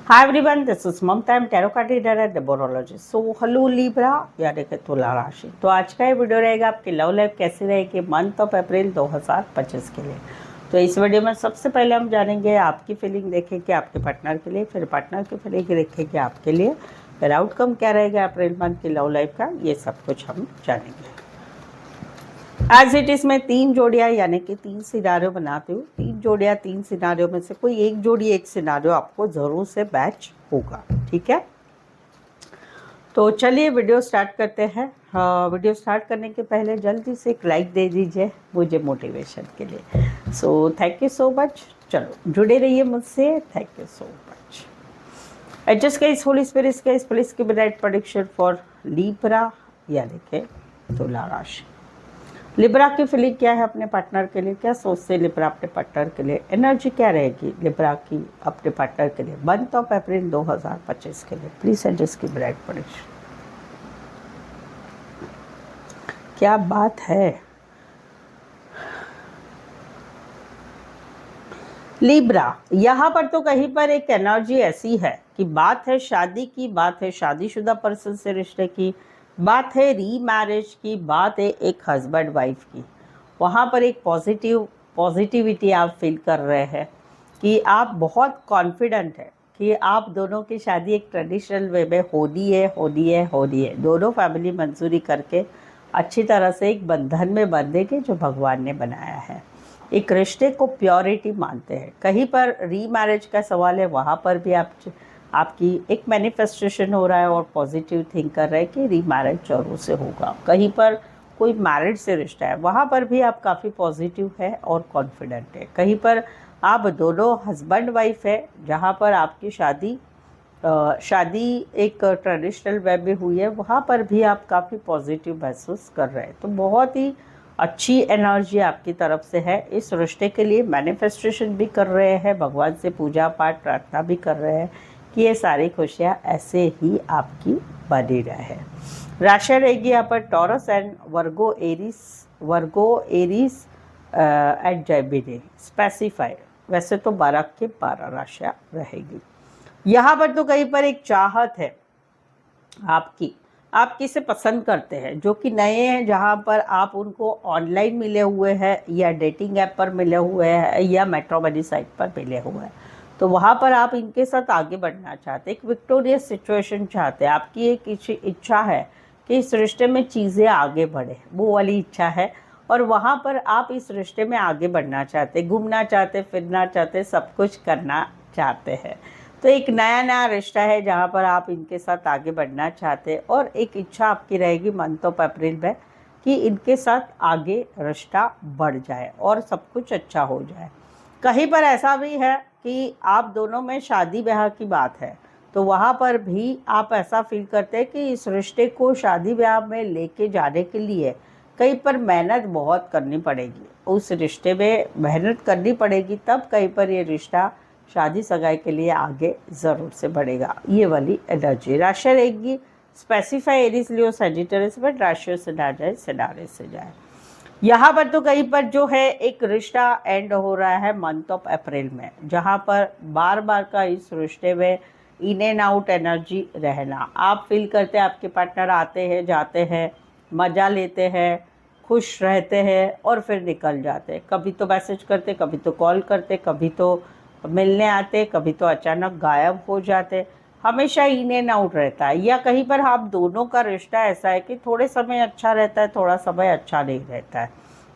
Hi everyone, this is Mamta. I'm tarot card reader at the Borologist. So hello Libra यानी कि तुला राशि। तो आज का ये वीडियो रहेगा आपकी लव लाइफ कैसी रहेगी मंथ ऑफ अप्रैल 2025 के लिए। तो इस वीडियो में सबसे पहले हम जानेंगे आपकी फीलिंग देखेंगे आपके पार्टनर के लिए, फिर पार्टनर की फीलिंग देखेंगे आपके लिए, फिर आउटकम क्या रहेगा अप्रैल मंथ की लव लाइफ का, ये सब कुछ हम जानेंगे। एज इट इज में 3 जोड़ियाँ यानी कि 3 सिनारियो बनाती हूँ। 3 जोड़ियाँ 3 सिनारियो में से कोई एक जोड़ी एक सिनारियो आपको ज़रूर से मैच होगा, ठीक है। तो चलिए वीडियो स्टार्ट करते हैं। वीडियो स्टार्ट करने के पहले जल्दी से एक लाइक दे दीजिए मुझे मोटिवेशन के लिए। So thank you so much. चलो जुड़े रहिए मुझसे, thank you so much. Adjust guys, holy spirits guys, please give me right prediction for Libra यानी कि तुला राशि। लिब्रा की फीलिंग क्या है अपने पार्टनर के लिए, क्या सोचते लिब्रा अपने पार्टनर के लिए, एनर्जी क्या रहेगी लिब्रा की अपने पार्टनर के लिए मंथ ऑफ अप्रैल 2025 के लिए। प्लीज एडजस्ट की ब्राइट प्रेडिक्शन। क्या बात है लिब्रा, यहाँ पर तो कहीं पर एक एनर्जी ऐसी है कि बात है शादी की, बात है शादीशुदा पर्सन से रिश्ते की, बात है री मैरिज की, बात है एक हस्बैंड वाइफ की। वहाँ पर एक पॉजिटिविटी आप फील कर रहे हैं कि आप बहुत कॉन्फिडेंट है कि आप दोनों की शादी एक ट्रेडिशनल वे में होनी है। दोनों फैमिली मंजूरी करके अच्छी तरह से एक बंधन में बंधेंगे जो भगवान ने बनाया है। एक रिश्ते को प्योरिटी मानते हैं। कहीं पर री मैरिज का सवाल है, वहाँ पर भी आपकी एक मैनिफेस्टेशन हो रहा है और पॉजिटिव थिंक कर रहे हैं कि री मैरिज जरूर से होगा। कहीं पर कोई मैरिज से रिश्ता है, वहाँ पर भी आप काफ़ी पॉजिटिव है और कॉन्फिडेंट है। कहीं पर आप दोनों हस्बैंड वाइफ है, जहाँ पर आपकी शादी एक ट्रेडिशनल वे में हुई है, वहाँ पर भी आप काफ़ी पॉजिटिव महसूस कर रहे हैं। तो बहुत ही अच्छी एनर्जी आपकी तरफ से है। इस रिश्ते के लिए मैनिफेस्टेशन भी कर रहे हैं, भगवान से पूजा पाठ प्रार्थना भी कर रहे हैं कि ये सारी खुशियाँ ऐसे ही आपकी बनी रहे। राशि रहेगी यहाँ पर taurus and Virgo Aries and Gemini specified. वैसे तो 12 के 12 राशियाँ रहेगी। यहाँ पर तो कहीं पर एक चाहत है आप किसे पसंद करते हैं, जो कि नए हैं, जहाँ पर आप उनको ऑनलाइन मिले हुए हैं या डेटिंग ऐप पर मिले हुए हैं या मैट्रिमोनी साइट पर मिले हुए हैं। तो वहाँ पर आप इनके साथ आगे बढ़ना चाहते हैं, एक विक्टोरियस सिचुएशन चाहते हैं। आपकी एक इच्छा है कि इस रिश्ते में चीज़ें आगे बढ़े, वो वाली इच्छा है। और वहाँ पर आप इस रिश्ते में आगे बढ़ना चाहते, घूमना चाहते, फिरना चाहते, सब कुछ करना चाहते हैं। तो एक नया रिश्ता है जहाँ पर आप इनके साथ आगे बढ़ना चाहते, और एक इच्छा आपकी रहेगी मंथ ऑफ अप्रैल में कि इनके साथ आगे रिश्ता बढ़ जाए और सब कुछ अच्छा हो जाए। कहीं पर ऐसा भी है कि आप दोनों में शादी ब्याह की बात है, तो वहाँ पर भी आप ऐसा फील करते हैं कि इस रिश्ते को शादी ब्याह में लेके जाने के लिए कहीं पर मेहनत बहुत करनी पड़ेगी। उस रिश्ते में मेहनत करनी पड़ेगी, तब कहीं पर ये रिश्ता शादी सगाई के लिए आगे ज़रूर से बढ़ेगा। ये वाली एनर्जी। राशि रहेगी specify Aries Leo Sagittarius, but राशियों से ना जाए, सिनारे से जाए। यहाँ पर तो कहीं पर जो है एक रिश्ता एंड हो रहा है मंथ ऑफ अप्रैल में, जहाँ पर बार बार का इस रिश्ते में इन एंड आउट एनर्जी रहना। आप फील करते हैं आपके पार्टनर आते हैं, जाते हैं, मज़ा लेते हैं, खुश रहते हैं और फिर निकल जाते हैं। कभी तो मैसेज करते, कभी तो कॉल करते, कभी तो मिलने आते, कभी तो अचानक गायब हो जाते। हमेशा इन एंड आउट रहता है। या कहीं पर आप दोनों का रिश्ता ऐसा है कि थोड़े समय अच्छा रहता है, थोड़ा समय अच्छा नहीं रहता है।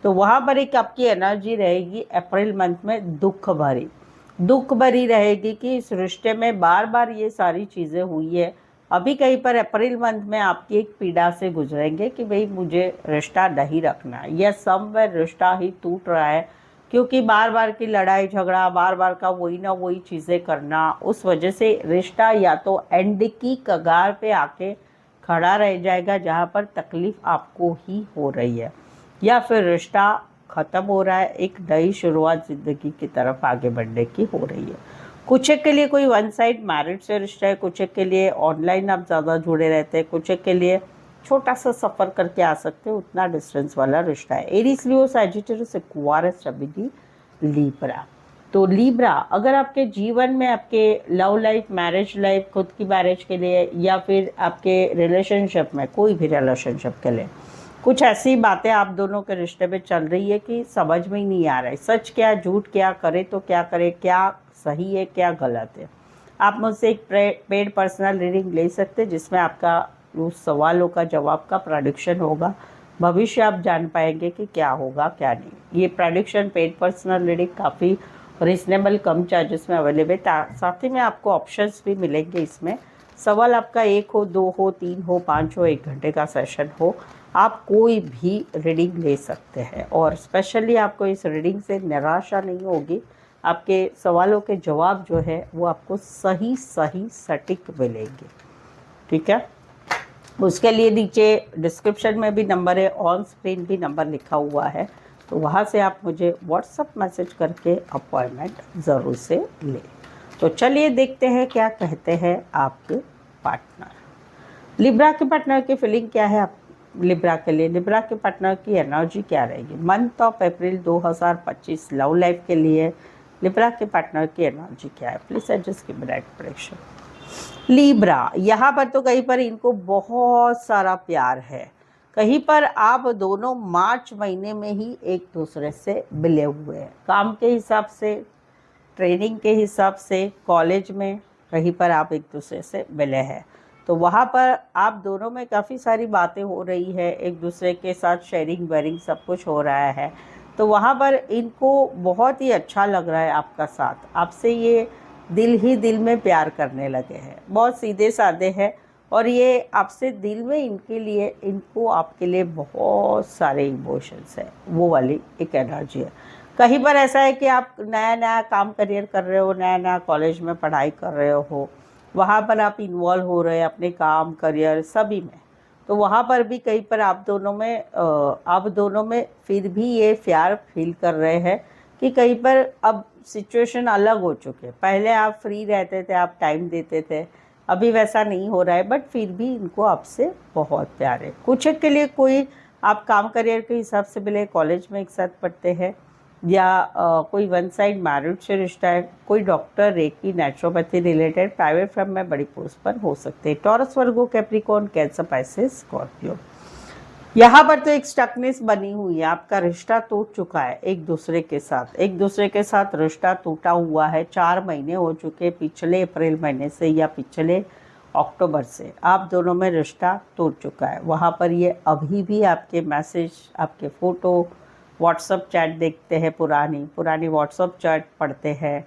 तो वहाँ पर एक आपकी एनर्जी रहेगी अप्रैल मंथ में दुख भरी रहेगी कि इस रिश्ते में बार बार ये सारी चीज़ें हुई है। अभी कहीं पर अप्रैल मंथ में आपकी एक पीड़ा से गुजरेंगे कि भाई मुझे रिश्ता नहीं रखना, या समवेयर रिश्ता ही टूट रहा है, क्योंकि बार बार की लड़ाई झगड़ा, बार बार का वही ना वही चीज़ें करना, उस वजह से रिश्ता या तो एंड की कगार पे आके खड़ा रह जाएगा, जहाँ पर तकलीफ़ आपको ही हो रही है, या फिर रिश्ता ख़त्म हो रहा है, एक नई शुरुआत ज़िंदगी की तरफ आगे बढ़ने की हो रही है। कुछ एक के लिए कोई वन साइड मैरिज से रिश्ता है, कुछ एक के लिए ऑनलाइन आप ज़्यादा जुड़े रहते हैं, कुछ एक के लिए छोटा सा सफ़र करके आ सकते हो, उतना डिस्टेंस वाला रिश्ता है। Aries Leo Sagittarius Aquarius Gemini Libra. तो लीब्रा, अगर आपके जीवन में आपके लव लाइफ, मैरिज लाइफ, खुद की मैरिज के लिए या फिर आपके रिलेशनशिप में, कोई भी रिलेशनशिप के लिए कुछ ऐसी बातें आप दोनों के रिश्ते में चल रही है कि समझ में ही नहीं आ रहा है, सच क्या झूठ क्या, करे तो क्या करे, क्या सही है क्या गलत है, आप मुझसे एक पेड पर्सनल रीडिंग ले सकते हैं जिसमें आपका उस सवालों का जवाब का प्रेडिक्शन होगा। भविष्य आप जान पाएंगे कि क्या होगा क्या नहीं। ये प्रेडिक्शन पेड पर्सनल रीडिंग काफ़ी रीजनेबल कम चार्जेस में अवेलेबल, साथ ही में आपको ऑप्शंस भी मिलेंगे इसमें। सवाल आपका 1 हो, 2 हो, 3 हो, 5 हो, 1 घंटे का सेशन हो, आप कोई भी रीडिंग ले सकते हैं और स्पेशली आपको इस रीडिंग से निराशा नहीं होगी। आपके सवालों के जवाब जो है वो आपको सही सही सटीक मिलेंगे। ठीक है, उसके लिए नीचे डिस्क्रिप्शन में भी नंबर है, ऑन स्क्रीन भी नंबर लिखा हुआ है, तो वहाँ से आप मुझे व्हाट्सअप मैसेज करके अपॉइंटमेंट ज़रूर से लें। तो चलिए देखते हैं क्या कहते हैं आपके पार्टनर। लिब्रा के पार्टनर की फीलिंग क्या है आप लिब्रा के लिए, लिब्रा के पार्टनर की एनर्जी क्या रहेगी month of April 2025 love life के लिए। लिब्रा के पार्टनर की एनर्जी क्या है, प्लीज एडजस्ट की ब्राइट प्रेडिक्शन। लिब्रा, यहाँ पर तो कहीं पर इनको बहुत सारा प्यार है, कहीं पर आप दोनों मार्च महीने में ही एक दूसरे से मिले हुए हैं, काम के हिसाब से, ट्रेनिंग के हिसाब से, कॉलेज में कहीं पर आप एक दूसरे से मिले हैं। तो वहाँ पर आप दोनों में काफ़ी सारी बातें हो रही है, एक दूसरे के साथ शेयरिंग वेयरिंग सब कुछ हो रहा है। तो वहाँ पर इनको बहुत ही अच्छा लग रहा है आपका साथ, आपसे ये दिल ही दिल में प्यार करने लगे हैं, बहुत सीधे साधे हैं और ये आपसे दिल में इनको आपके लिए बहुत सारे इमोशंस है, वो वाली एक एनर्जी है। कहीं पर ऐसा है कि आप नया नया काम करियर कर रहे हो, नया नया कॉलेज में पढ़ाई कर रहे हो, वहाँ पर आप इन्वॉल्व हो रहे हैं अपने काम करियर सभी में। तो वहाँ पर भी कहीं पर आप दोनों में फिर भी ये प्यार फील कर रहे हैं कि कहीं पर अब सिचुएशन अलग हो चुके हैं। पहले आप फ्री रहते थे, आप टाइम देते थे, अभी वैसा नहीं हो रहा है, बट फिर भी इनको आपसे बहुत प्यार है। कुछ एक के लिए कोई आप काम करियर के हिसाब से मिले, कॉलेज में एक साथ पढ़ते हैं, या कोई वन साइड मैरिज से रिश्ता है, कोई doctor, reiki, naturopathy related private firm में बड़ी पोस्ट पर हो सकते हैं। Taurus, Virgo, Capricorn, Cancer, Pisces, Scorpio. यहाँ पर तो एक स्टकनेस बनी हुई है, आपका रिश्ता टूट चुका है एक दूसरे के साथ, एक दूसरे के साथ रिश्ता टूटा हुआ है। 4 महीने हो चुके, पिछले अप्रैल महीने से या पिछले अक्टूबर से आप दोनों में रिश्ता टूट चुका है। वहाँ पर ये अभी भी आपके मैसेज, आपके फ़ोटो, व्हाट्सअप चैट देखते हैं, पुरानी व्हाट्सअप चैट पढ़ते हैं,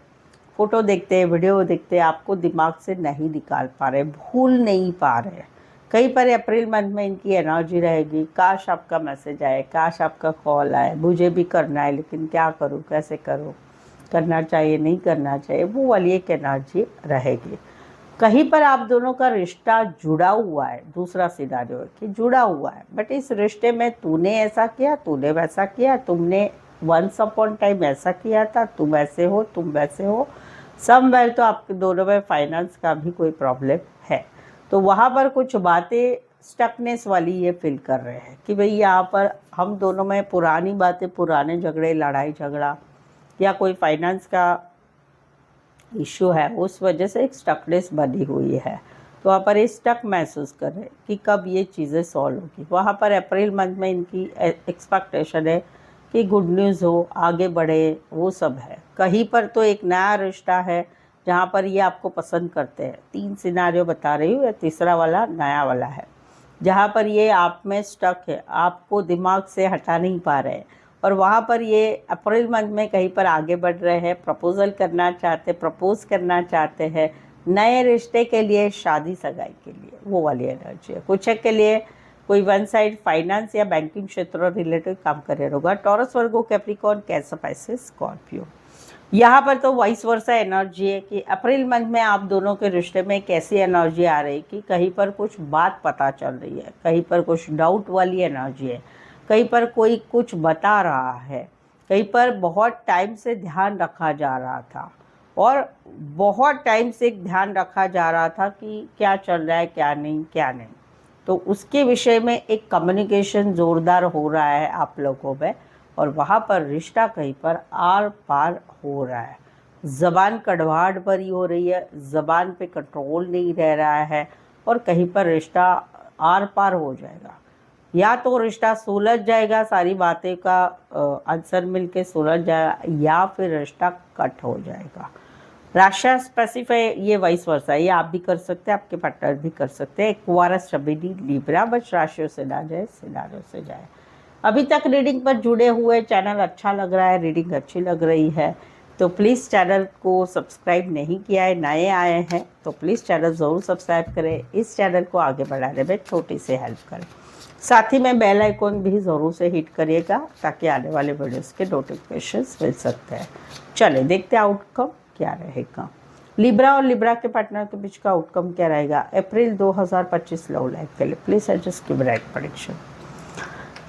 फ़ोटो देखते हैं, वीडियो देखते हैं, आपको दिमाग से नहीं निकाल पा रहे, भूल नहीं पा रहे। कहीं पर अप्रैल मंथ में इनकी एनर्जी रहेगी, काश आपका मैसेज आए, काश आपका कॉल आए, मुझे भी करना है लेकिन क्या करूं, कैसे करूं, करना चाहिए नहीं करना चाहिए, वो वाली एक एनर्जी रहेगी। कहीं पर आप दोनों का रिश्ता जुड़ा हुआ है, दूसरा सिनारियो है कि जुड़ा हुआ है, बट इस रिश्ते में तूने ऐसा किया, तूने वैसा किया, तुमने वंस अपॉन टाइम ऐसा किया था, तुम ऐसे हो, तुम वैसे हो। समवेयर तो आपके दोनों में फाइनेंस का भी कोई प्रॉब्लम है। तो वहाँ पर कुछ बातें स्टकनेस वाली ये फील कर रहे हैं कि भाई यहाँ पर हम दोनों में पुरानी बातें, पुराने झगड़े, लड़ाई झगड़ा या कोई फाइनेंस का इश्यू है, उस वजह से एक स्टकनेस बनी हुई है। तो वहाँ पर ये स्टक महसूस कर रहे हैं कि कब ये चीज़ें सॉल्व होगी। वहाँ पर अप्रैल मंथ में इनकी एक्सपेक्टेशन है कि गुड न्यूज़ हो, आगे बढ़े, वो सब है। कहीं पर तो एक नया रिश्ता है जहाँ पर ये आपको पसंद करते हैं। 3 सिनारियो बता रही हूँ, या तीसरा वाला नया वाला है जहाँ पर ये आप में स्टक है, आपको दिमाग से हटा नहीं पा रहे हैं। और वहाँ पर ये अप्रैल मंथ में कहीं पर आगे बढ़ रहे हैं, प्रपोज़ल करना चाहते, प्रपोज़ करना चाहते हैं, नए रिश्ते के लिए, शादी सगाई के लिए, वो वाली एनर्जी है। कुछ के लिए कोई वन साइड फाइनेंस या बैंकिंग क्षेत्र रिलेटेड काम करियर होगा। Taurus, Virgo, Capricorn, Cancer, Pisces, Scorpio. यहाँ पर तो वाइस वर्सा एनर्जी है कि अप्रैल मंथ में आप दोनों के रिश्ते में कैसी एनर्जी आ रही कि कहीं पर कुछ बात पता चल रही है, कहीं पर कुछ डाउट वाली एनर्जी है, कहीं पर कोई कुछ बता रहा है, कहीं पर बहुत टाइम से ध्यान रखा जा रहा था और बहुत टाइम से ध्यान रखा जा रहा था कि क्या चल रहा है, क्या नहीं, क्या नहीं। तो उसके विषय में एक कम्युनिकेशन ज़ोरदार हो रहा है आप लोगों में और वहाँ पर रिश्ता कहीं पर आर पार हो रहा है। ज़बान कड़वाहट भरी हो रही है, ज़बान पे कंट्रोल नहीं रह रहा है और कहीं पर रिश्ता आर पार हो जाएगा। या तो रिश्ता सुलझ जाएगा, सारी बातें का आंसर मिल के सुलझ जाएगा, या फिर रिश्ता कट हो जाएगा। राशि स्पेसिफाई ये वाइस वर्सा, ये आप भी कर सकते हैं, आपके पार्टनर भी कर सकते हैं। एक्वारियस, जमिनी, लिब्रा, बस राशियों से ना जाए, सिनारियों से जाए। अभी तक रीडिंग पर जुड़े हुए, चैनल अच्छा लग रहा है, रीडिंग अच्छी लग रही है तो प्लीज़ चैनल को सब्सक्राइब नहीं किया है, नए आए हैं तो प्लीज़ चैनल ज़रूर सब्सक्राइब करें, इस चैनल को आगे बढ़ाने में छोटी सी हेल्प करें। साथ ही में बेल आइकॉन भी ज़रूर से हिट करिएगा ताकि आने वाले वीडियोस के नोटिफिकेशंस मिल सकते हैं। चलिए देखते हैं आउटकम क्या रहेगा। लिब्रा और लिब्रा के पार्टनर के बीच का आउटकम क्या रहेगा अप्रैल 2025 लव लाइफ के लिए। Please adjust give right prediction.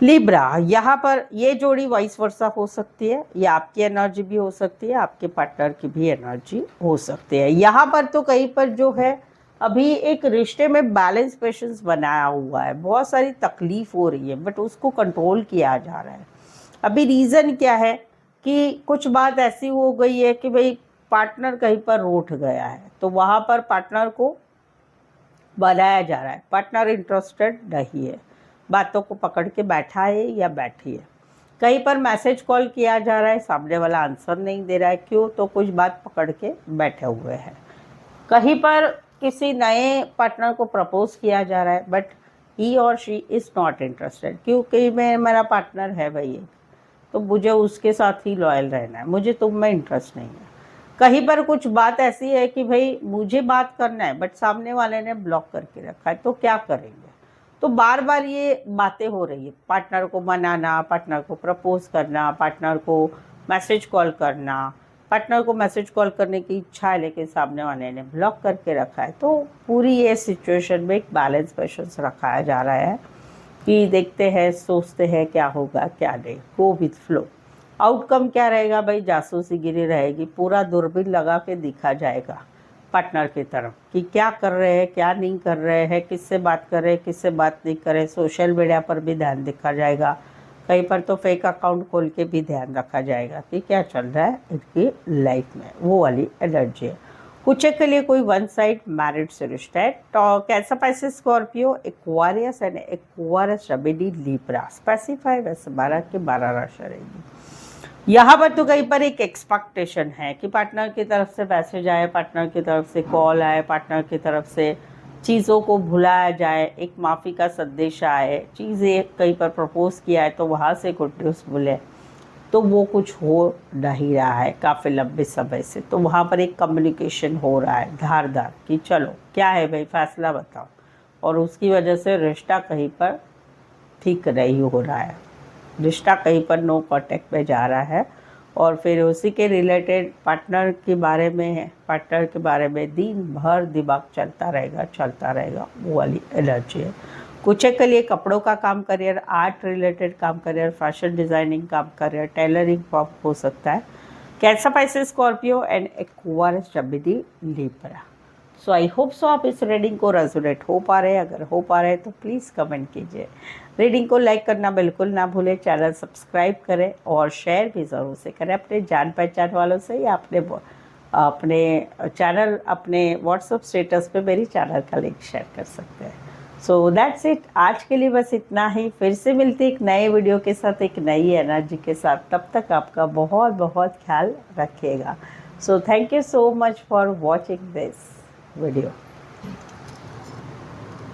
Libra, यहाँ पर ये जोड़ी वाइस वर्सा हो सकती है, या आपकी एनर्जी भी हो सकती है, आपके पार्टनर की भी एनर्जी हो सकती है। यहाँ पर तो कहीं पर जो है अभी एक रिश्ते में बैलेंस पेशेंस बनाया हुआ है, बहुत सारी तकलीफ हो रही है बट उसको कंट्रोल किया जा रहा है। अभी रीज़न क्या है कि कुछ बात ऐसी हो गई है कि भाई पार्टनर कहीं पर रूठ गया है, तो वहाँ पर पार्टनर को बनाया जा रहा है। पार्टनर इंटरेस्टेड नहीं है, बातों को पकड़ के बैठा है या बैठी है। कहीं पर मैसेज कॉल किया जा रहा है, सामने वाला आंसर नहीं दे रहा है, क्यों? तो कुछ बात पकड़ के बैठे हुए हैं। कहीं पर किसी नए पार्टनर को प्रपोज किया जा रहा है बट ही और शी इज़ नॉट इंटरेस्टेड, क्योंकि मेरा पार्टनर है भाई एक, तो मुझे उसके साथ ही लॉयल रहना है, मुझे तुम में इंटरेस्ट नहीं है। कहीं पर कुछ बात ऐसी है कि भाई मुझे बात करना है बट सामने वाले ने ब्लॉक करके रखा है, तो क्या करेंगे? तो बार बार ये बातें हो रही है, पार्टनर को मनाना, पार्टनर को प्रपोज करना, पार्टनर को मैसेज कॉल करना। पार्टनर को मैसेज कॉल करने की इच्छा है लेकिन सामने वाले ने ब्लॉक करके रखा है। तो पूरी ये सिचुएशन में एक बैलेंस पेशेंस रखाया जा रहा है कि देखते हैं, सोचते हैं क्या होगा क्या नहीं, गो विथ फ्लो। आउटकम क्या रहेगा भाई? जासूसी गिरी रहेगी, पूरा दूरबीन लगा के दिखा जाएगा पार्टनर की तरफ कि क्या कर रहे हैं, क्या नहीं कर रहे हैं, किससे बात कर रहे हैं, किससे बात नहीं कर रहे। सोशल मीडिया पर भी ध्यान दिखा जाएगा, कहीं पर तो फेक अकाउंट खोल के भी ध्यान रखा जाएगा कि क्या चल रहा है इनकी लाइफ में, वो वाली एनर्जी है। कुछ के लिए कोई वन साइड मैरिड से रिश्ता है। तो कैसा पैसे Scorpio, Aquarius and Aquarius, Gemini, Libra. Specify वैसे 12 की 12 राशि रहेगी। यहाँ पर तो कहीं पर एक एक्सपेक्टेशन है कि पार्टनर की तरफ से मैसेज आए, पार्टनर की तरफ से कॉल आए, पार्टनर की तरफ से चीज़ों को भुलाया जाए, एक माफ़ी का संदेश आए, चीज़ें कहीं पर प्रपोज किया है तो वहाँ से गुड न्यूज़ मिले, तो वो कुछ हो नहीं रहा है काफ़ी लंबे समय से। तो वहाँ पर एक कम्युनिकेशन हो रहा है धारदार कि चलो क्या है भाई, फैसला बताओ, और उसकी वजह से रिश्ता कहीं पर ठीक नहीं हो रहा है, रिश्ता कहीं पर नो कॉन्टैक्ट में जा रहा है। और फिर उसी के रिलेटेड पार्टनर के बारे में है, पार्टनर के बारे में दिन भर दिमाग चलता रहेगा, वो वाली एनर्जी है। कुछ के लिए कपड़ों का काम करियर, आर्ट रिलेटेड काम करियर, फैशन डिज़ाइनिंग काम करियर, टेलरिंग फॉर्म हो सकता है। Cancer, Pisces, Scorpio and Aquarius, Gemini, Libra. So I hope so आप इस रीडिंग को रेजोनेट हो पा रहे हैं। अगर हो पा रहे हैं तो प्लीज़ कमेंट कीजिए। रीडिंग को लाइक करना बिल्कुल ना भूलें, चैनल सब्सक्राइब करें और शेयर भी ज़रूर से करें अपने जान पहचान वालों से, या अपने चैनल, अपने व्हाट्सएप स्टेटस पे मेरी चैनल का लिंक शेयर कर सकते हैं। सो दैट्स इट, आज के लिए बस इतना ही। फिर से मिलते एक नए वीडियो के साथ, एक नई एनर्जी के साथ। तब तक आपका बहुत बहुत ख्याल रखिएगा। सो thank you so much for watching this video.